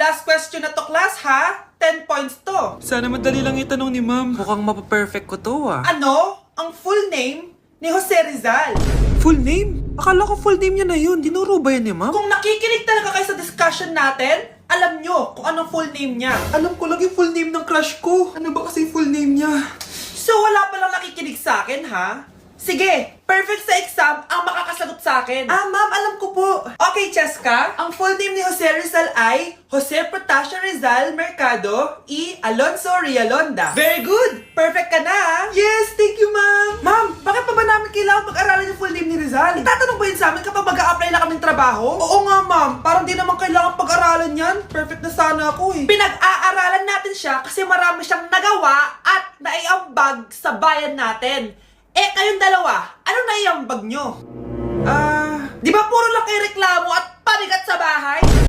Last question na to, class, ha? 10 points to. Sana madali lang itanong ni ma'am. Mukhang mapaperfect ko to ah. Ano ang full name ni Jose Rizal? Full name? Akala ko full name niya na yun. Dinuro ba yan ni ma'am? Kung nakikinig talaga kayo sa discussion natin, alam nyo kung anong full name niya. Alam ko lang yung full name ng crush ko. Ano ba kasi full name niya? So wala palang nakikinig sa akin, ha? Sige, perfect sa exam ang makakasagot sa akin. Ah, ma'am, alam ko po. Okay, Cheska, ang full name ni Jose Rizal ay Jose Protasio Rizal Mercado y Alonso Rialonda. Very good! Perfect ka na, ha? Yes, thank you, ma'am. Ma'am, bakit pa ba namin kailangan pag-aralan yung full name ni Rizal? Itatanong ba yun sa amin kapag mag-a-apply na kaming trabaho? Oo nga, ma'am. Parang di naman kailangan pag-aralan yan. Perfect na sana ako eh. Pinag-aaralan natin siya kasi marami siyang nagawa at naiambag sa bayan natin. Eh, kayong dalawa, ano naiambag nyo? Di ba puro lang kayo reklamo at panigat sa bahay?